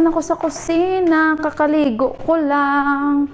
Ako sa kusina, kakaligo ko lang.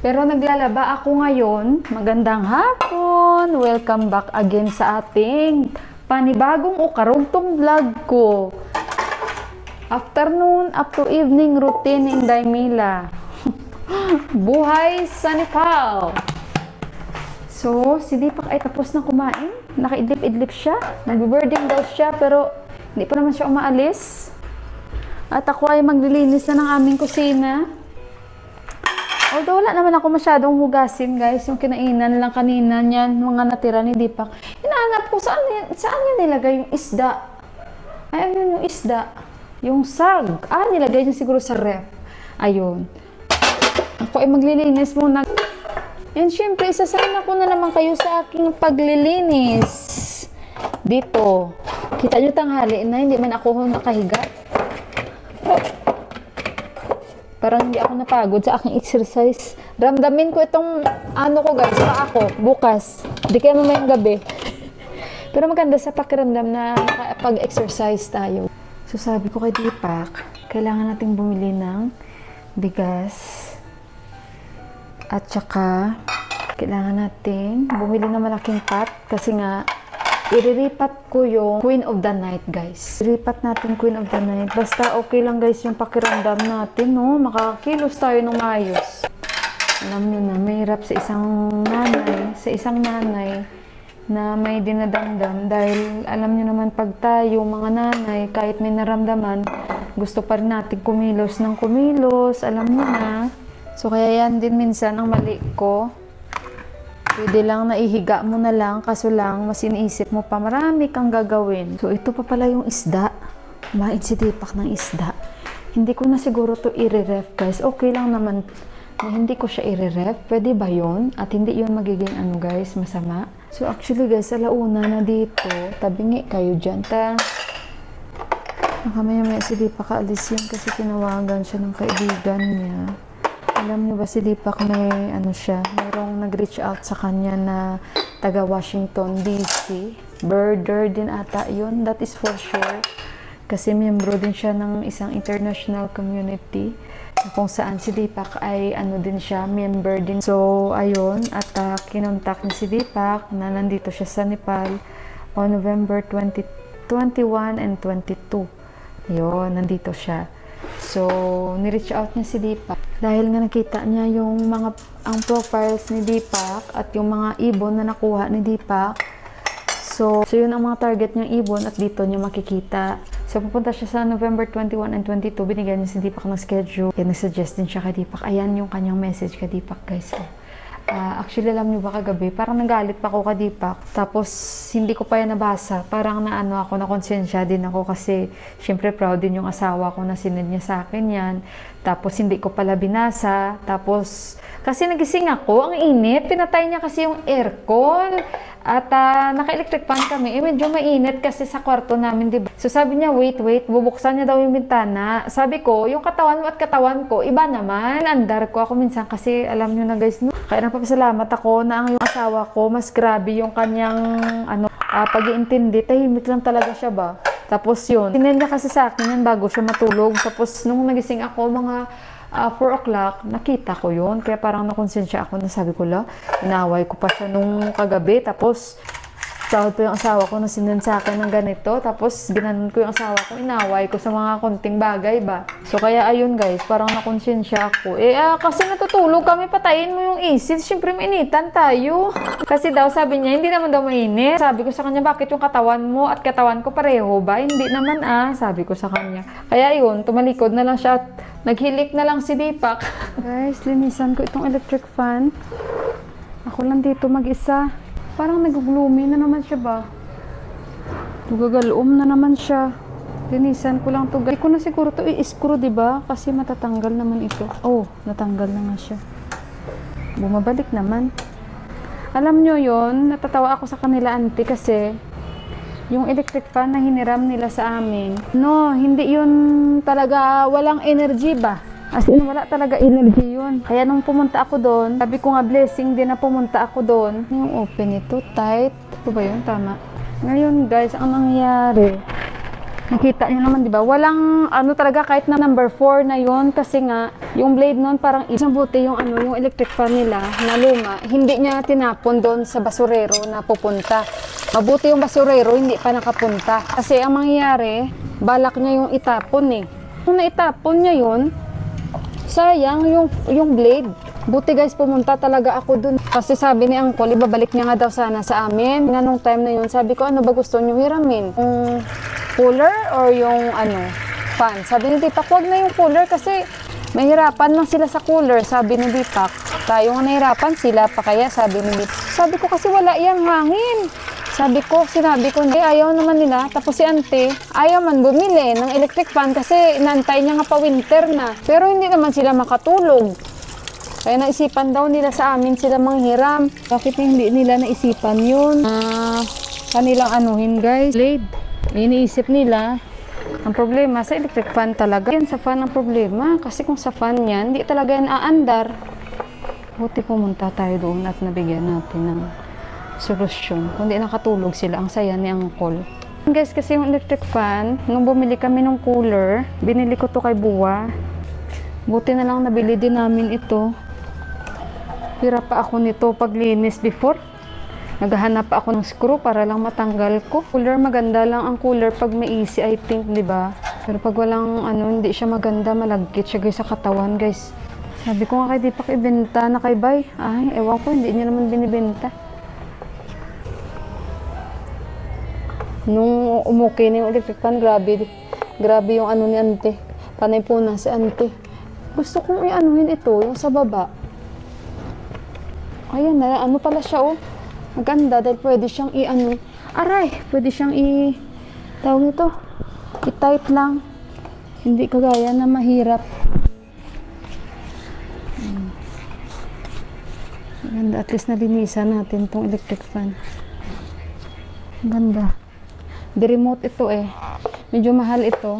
Pero naglalaba ako ngayon. Magandang hapon. Welcome back again sa ating panibagong o karugtong vlog ko. Afternoon up to evening routine in Daymila. Buhay sa Nepal. So, si Deepak ay tapos na kumain. Nakaidlip-idlip siya. Nag-birding daw siya pero hindi pa naman siya umaalis. At ako ay maglilinis na ng aming kusina. Although wala naman ako masyadong hugasin, guys. Yung kinainan lang kanina niyan, mga natira ni Deepak. Hinahanap ko saan niya nilagay yung isda. Ay, ayun yung isda. Yung sag. Nilagay niya siguro sa ref. Ayun. Ako ay maglilinis muna. And syempre, isasama ko na naman kayo sa aking paglilinis. Dito. Kita nyo tanghali na, hindi man ako nakahiga. Parang hindi ako napagod sa aking exercise. Ramdamin ko itong ko guys, pa ako, bukas. Hindi kaya mamayang gabi. Pero maganda sa pakiramdam na nakapag-exercise tayo. So sabi ko kay Deepak, kailangan nating bumili ng bigas. At saka, kailangan nating bumili ng malaking pot. Kasi nga, iriripat ko yung Queen of the Night, guys. Iriripat natin Queen of the Night. Basta okay lang, guys, yung pakiramdam natin, no? Makakilos tayo ng maayos. Alam nyo na, mahirap sa isang nanay na may dinadamdam. Dahil, alam nyo naman, pag tayo, mga nanay, kahit may naramdaman, gusto pa rin natin kumilos ng kumilos. Alam nyo na. So, kaya yan din minsan ang mali ko. Pwede lang na ihiga mo na lang, kaso lang, mas iniisip mo pa, marami kang gagawin. So, ito pa pala yung isda. Kumain si Deepak ng isda. Hindi ko na siguro to i-ref, guys. Okay lang naman na hindi ko siya i-ref. Pwede ba yun? At hindi yun magiging guys, masama. So, actually, guys, alauna na dito. Tabingi kayo dyan. Nakamaya-maya si Deepak kaalis yun kasi tinawagan siya ng kaibigan niya. Alam niyo ba si Deepak may mayroong nag-reach out sa kanya na taga Washington DC. Birder din ata yun, that is for sure. Kasi miyembro din siya ng isang international community kung saan si Deepak ay din siya, member din. So, ayun, at kinontak ni si Deepak na nandito siya sa Nepal on November 2021 and 22. Ayun, nandito siya. So, ni-reach out niya si Deepak dahil nga nakita niya yung ang profiles ni Deepak at yung mga ibon na nakuha ni Deepak. So yun ang mga target niyang ibon at dito niya makikita. So, pupunta siya sa November 21 and 22. Binigyan niya si Deepak ng schedule. Kaya nag-suggest din siya kay Deepak. Ayan yung kanyang message kay Deepak, guys. So, actually, alam niyo ba kagabi, parang nagalit pa ako kay Deepak. Tapos, hindi ko pa yan nabasa. Parang nakonsensya din ako kasi, syempre, proud din yung asawa ko na sinend niya sa akin yan. Tapos, hindi ko pala binasa. Tapos, kasi nagising ako, ang init. Pinatay niya kasi yung aircon. At naka-electric fan kami. Medyo mainit kasi sa kwarto namin, diba? So, sabi niya, wait, bubuksan niya daw yung bintana. Sabi ko, yung katawan mo at katawan ko, iba naman. Andar ko ako minsan kasi, alam niyo na guys, no? Kaya napapasalamat ako na ang yung asawa ko, mas grabe yung kanyang, pag-iintindi. Tahimik lang talaga siya ba? Tapos yun, sinend niya kasi sa akin yan bago siya matulog. Tapos, nung nagising ako, mga 4 o'clock, nakita ko yun. Kaya parang nakonsensya ako na sabi ko, inaway ko pa siya nung kagabi. Tapos, proud po yung asawa ko na sinend sa akin ng ganito. Tapos, ginanon ko yung asawa ko, inaway ko sa mga konting bagay ba. So, kaya ayun guys, parang nakonsensya ako. Kasi natutulog kami, patayin mo yung AC. Siyempre, mainitan tayo. Kasi daw, sabi niya, hindi naman daw mainit. Sabi ko sa kanya, bakit yung katawan mo at katawan ko pareho ba? Hindi naman sabi ko sa kanya. Kaya ayun, tumalikod na lang siya at naghilik na lang si Deepak. Guys, linisan ko itong electric fan. Ako lang dito mag-isa. Parang nag-gloomy na naman siya ba? Gagaloom na naman siya. Linisan ko lang to. Hindi ko na siguro to i-screw, diba? Kasi matatanggal naman ito. Oh, natanggal na nga siya. Bumabalik naman. Alam nyo yon, natatawa ako sa kanila auntie kasi yung electric fan na hiniram nila sa amin. No, hindi yun talaga walang energy ba? As in, wala talaga energy yun. Kaya nung pumunta ako doon, sabi ko nga blessing din na pumunta ako doon. Yung open ito, tight. Ito ba yun? Tama. Ngayon guys, ang nangyari, Nakita nyo naman, di ba? Walang ano talaga kahit na number 4 na yon kasi nga yung blade nun parang isang buti yung ano, yung electric fan nila na luma, hindi niya tinapon doon sa basurero na pupunta. Mabuti yung basurero hindi pa nakapunta. Kasi ang mangyayari, balak niya yung itapon eh. Kung naitapon niya yun, sayang yung blade. Buti guys, pumunta talaga ako dun. Kasi sabi ni Uncle, ibabalik niya nga daw sana sa amin. Nga nung time na yun, sabi ko, ano ba gusto niyo hiramin? Yung cooler or yung ano, fan? Sabi ni Deepak, wag na yung cooler kasi mahirapan lang sila sa cooler. Sabi ni Deepak, tayo nga nahirapan sila pa kaya, sabi ni Deepak. Sabi ko kasi wala yang hangin. Sinabi ko, ayaw naman nila. Tapos si Ante, ayaw man bumili ng electric fan kasi inantay niya nga pa winter na. Pero hindi naman sila makatulog. Kaya naisipan daw nila sa amin sila manghiram. Bakit hindi nila naisipan yun? Kanilang anuhin guys. Blade. Iniisip nila. Ang problema sa electric fan talaga. Yan sa fan ang problema. Kasi kung sa fan yan, hindi talaga yan aandar. Buti pumunta tayo doon at nabigyan natin ng solusyon. Kung di nakatulog sila, ang saya ni Uncle. Guys, kasi yung electric fan, nung bumili kami ng cooler, binili ko to kay Buwa. Buti na lang nabili din namin ito. Pira pa ako nito paglinis before. Naghahanap pa ako ng screw para lang matanggal ko. Cooler, maganda lang ang cooler pag may easy, I think, di ba? Pero pag walang ano, hindi siya maganda, malagkit siya guys sa katawan, guys. Sabi ko nga kay Deepak, ibenta na kay Bay. Ay, ewan ko, hindi niya naman binibenta. Nung umukay na yung electric fan, grabe yung ano ni Ante. Panay po na si Ante. Gusto kong i-anuhin ito, yung sa baba. Ayan na, ano pala siya oh. Maganda dahil pwede siyang i-ano. Aray, pwede siyang tawag nito. I-tight lang. Hindi kagaya na mahirap. Maganda, at least nalinisan natin tong electric fan. Maganda. The-remote ito eh. Medyo mahal ito.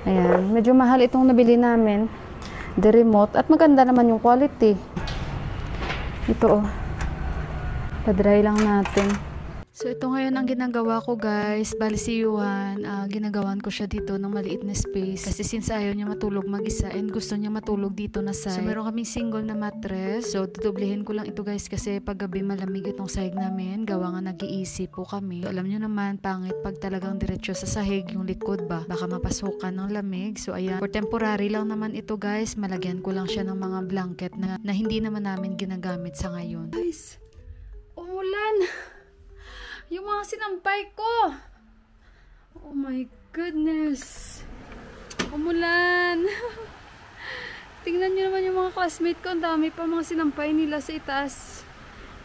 Ayan, medyo mahal itong nabili namin. The-remote. At maganda naman yung quality. Ito oh. Pa-dry lang natin. So ito ngayon ang ginagawa ko guys. Bali si Yuhan, ginagawan ko siya dito ng maliit na space. Kasi since ayaw niya matulog mag-isa and gusto niya matulog dito na side. So meron kaming single na mattress. So tutublihin ko lang ito guys kasi pag gabi malamig itong sahig namin. Gawa nga nag-iisip po kami. So, alam niyo naman pangit pag talagang diretso sa sahig yung likod ba. Baka mapasukan ng lamig. So ayan. For temporary lang naman ito guys. Malagyan ko lang siya ng mga blanket na hindi naman namin ginagamit sa ngayon. Guys, umulan! Yung mga sinampay ko. Oh my goodness. Umulan. Tingnan nyo naman yung mga classmate ko. Ang dami pa mga sinampay nila sa itaas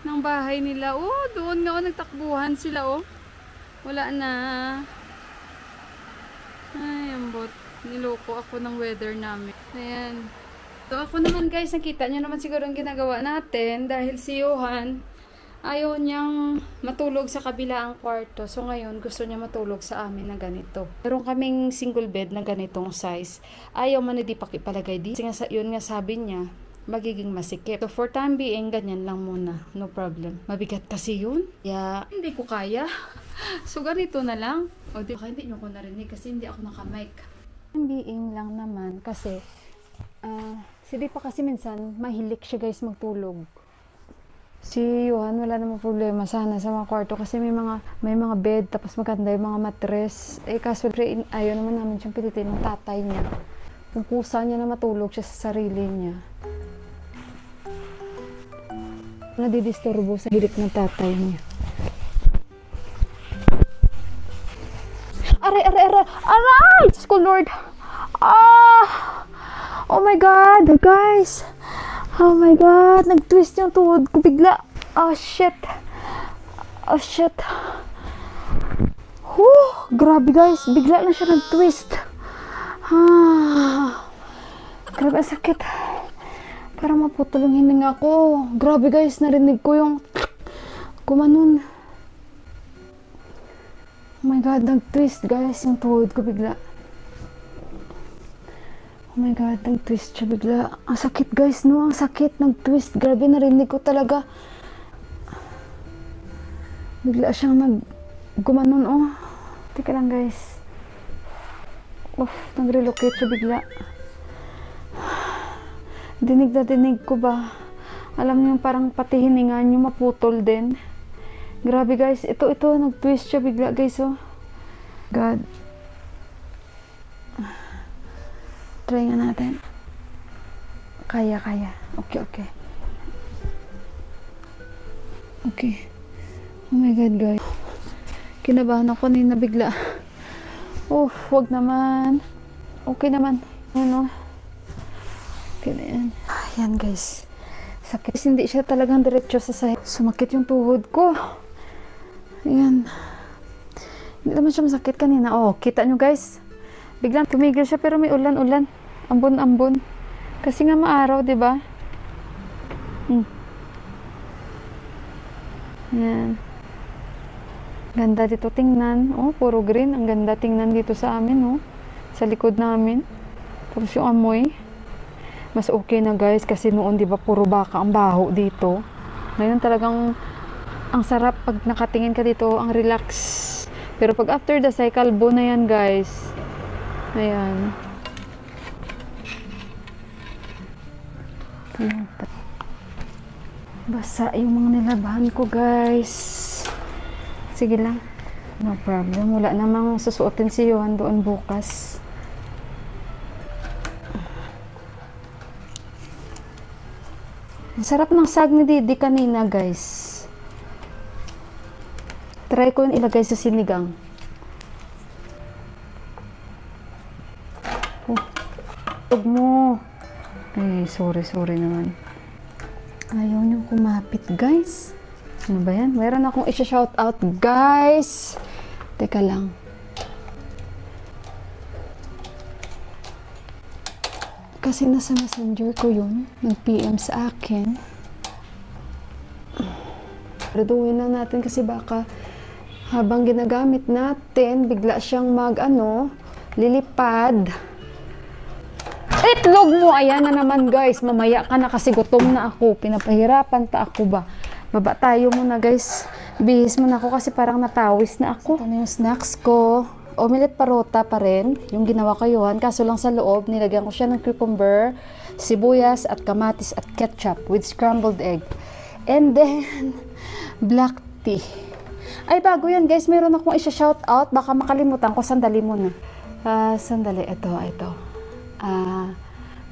ng bahay nila. Oh, doon nga nagtakbuhan sila oh. Wala na. Ay, ambot. Niloko ako ng weather namin. Ayan. So ako naman guys, nakita nyo naman siguro ang ginagawa natin dahil si Johan ayaw niyang matulog sa kabilang kwarto. So ngayon, gusto niya matulog sa amin na ganito. Meron kaming single bed na ganitong size. Ayaw man hindi pakipalagay dito. Kasi yun nga sabi niya, magiging masikip. So for time being, ganyan lang muna. No problem. Mabigat kasi yun. Yeah, hindi ko kaya. So ganito na lang. O di, hindi nyo ko narinig kasi hindi ako naka-mic. Time being lang naman kasi si Deepak kasi minsan mahilik siya guys magtulog. Si Johan, wala namang problema sana sa mga kwarto kasi may mga bed, tapos maganda yung mga mattress. Eh kaso ayaw naman namin siyang pilitin ng tatay niya. Kung kusa niya na matulog siya sa sarili niya. Nadidisturbo sa hilik ng tatay niya. Aray! Aray! Diyos ko Lord! Oh my God! Guys! Oh my God, nag-twist yung tuhod ko bigla. Oh shit. Grabe guys, bigla lang siya nag-twist. Grabe, ang sakit. Para maputol yung hininga ko. Grabe guys, narinig ko yung kumanon. Oh my God, nag-twist guys yung tuhod ko bigla. Oh my God, nag-twist siya bigla. Ang sakit guys, no? Ang sakit, nag-twist. Grabe, narinig ko talaga. Bigla siyang gumanon, oh. Teka lang guys. Nag-relocate siya bigla. Dinig na dinig ko ba? Alam niyo parang pati hininga niyo maputol din. Grabe guys, ito nag-twist siya bigla guys oh. God. Try nga natin. Kaya. Okay. Okay. Oh my God guys. Kinabahan ako kanina bigla. Wag naman. Okay naman. Ano? Okay na yan. Ayan guys. Sakit. Hindi siya talagang diretso sa sahig. Sumakit yung tuhod ko. Ayan. Hindi naman siya masakit kanina. Kita nyo guys. Biglang tumigil siya pero may ulan-ulan. Ambon-ambon. Kasi nga maaraw, di ba? Ayan. Ganda dito tingnan. Puro green. Ang ganda tingnan dito sa amin, sa likod namin. Tapos yung amoy. Mas okay na guys kasi noon 'di ba puro baka ang baho dito. Ngayon talagang ang sarap pag nakatingin ka dito, ang relax. Pero pag after the cycle bo na yan guys. Ayan. Basa yung mga nilabahan ko guys. Sige lang. No problem. Wala namang susuotin si Johan doon bukas. Ang sarap ng sag ni Didi kanina guys. Try ko yung ilagay sa sinigang. Tug mo. Ay, sorry naman. Ayaw niyong kumapit guys. Ano ba yan? Meron akong i-shout out guys. Teka lang. Kasi nasa messenger ko yun. Nag-PM sa akin. Reduin na natin kasi baka habang ginagamit natin, bigla siyang lilipad. Itlog mo! Ayan na naman guys. Mamaya ka na kasi gutom na ako. Pinapahirapan ta ako ba? Baba tayo muna guys. Bihis muna ako kasi parang natawis na ako. Ito na yung snacks ko. Omelette parota pa rin, yung ginawa ko yun. Kaso lang sa loob, nilagyan ko siya ng cucumber, sibuyas at kamatis at ketchup with scrambled egg. And then, black tea. Ay, bago yan guys, meron akong isa-shout out. Baka makalimutan ko, sandali muna. Sandali, ito.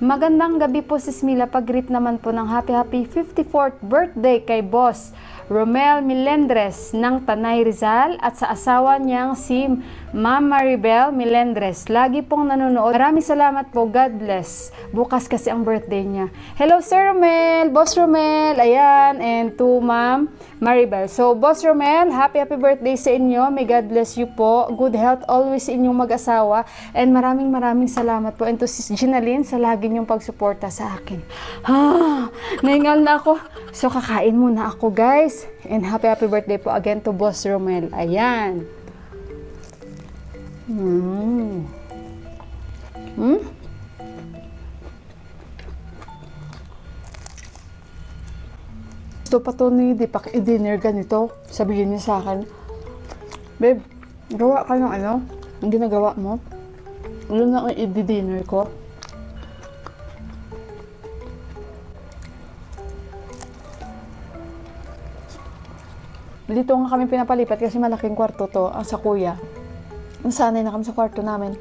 Magandang gabi po sis Mila. Pag-greet naman po ng happy 54th birthday kay Boss Romel Melendres ng Tanay Rizal at sa asawa niyang si Ma'am Maribel Melendres. Lagi pong nanonood. Maraming salamat po. God bless. Bukas kasi ang birthday niya. Hello Sir Romel, Boss Romel, ayan, and to Ma'am Maribel. So Boss Romel, happy birthday sa inyo. May God bless you po. Good health always sa inyong mag-asawa. And maraming salamat po. And to Sis Ginaline sa lagi niyong pagsuporta sa akin. Naingal na ako. So kakain muna ako guys. And happy birthday po again to Boss Romel. Ayan. Gusto pa to ni Dipak i-dinner ganito. Sabihin niya sa akin, babe, gawa ka ng ano? Ang ginagawa mo? Ano na ang i-dinner ko? Dito nga kami pinapalipat kasi malaking kwarto to, sa kuya. Nasanay na kami sa kwarto namin.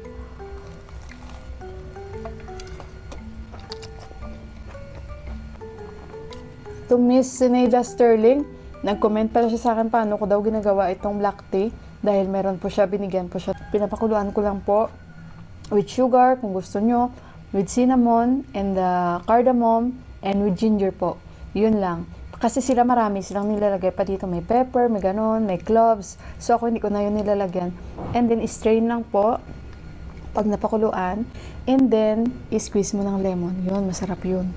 To Miss Sineida Sterling, nag-comment pala siya sa akin paano ko daw ginagawa itong black tea. Dahil meron po siya, binigyan po siya. Pinapakuluan ko lang po with sugar kung gusto nyo, with cinnamon and cardamom, and with ginger po. Yun lang. Kasi sila marami silang nilalagay pa dito. May pepper, may ganon, may cloves. So ako hindi ko na yun nilalagyan. And then strain lang po pag napakuluan. And then squeeze mo ng lemon. Yun, masarap yun.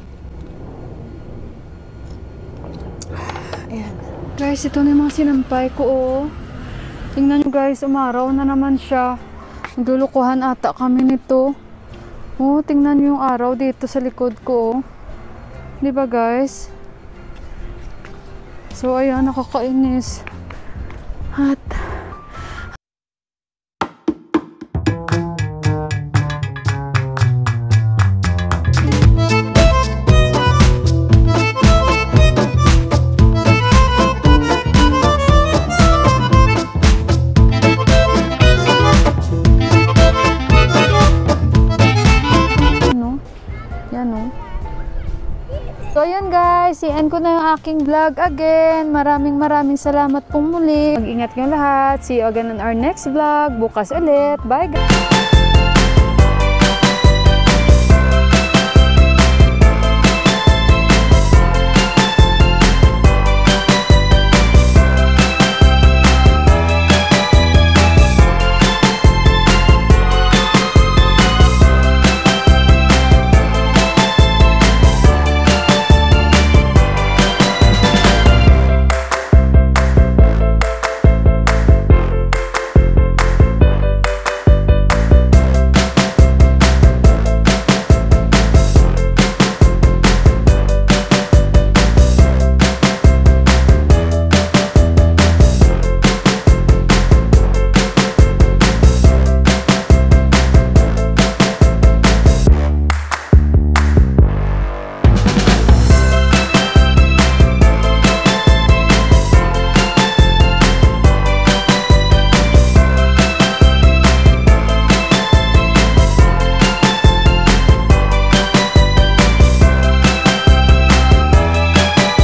Ayan. Guys, ito na yung mga sinampay ko. Tingnan nyo guys, umaraw na naman siya. Naglulukuhan ata kami nito. Tingnan nyo yung araw dito sa likod ko. Diba guys? So, ayan, nakakainis. At Ayan, oh. So, ayan guys, i-end ko na yung aking vlog again. Maraming salamat pong muli. Mag-ingat kayong lahat. See you again on our next vlog. Bukas ulit. Bye guys!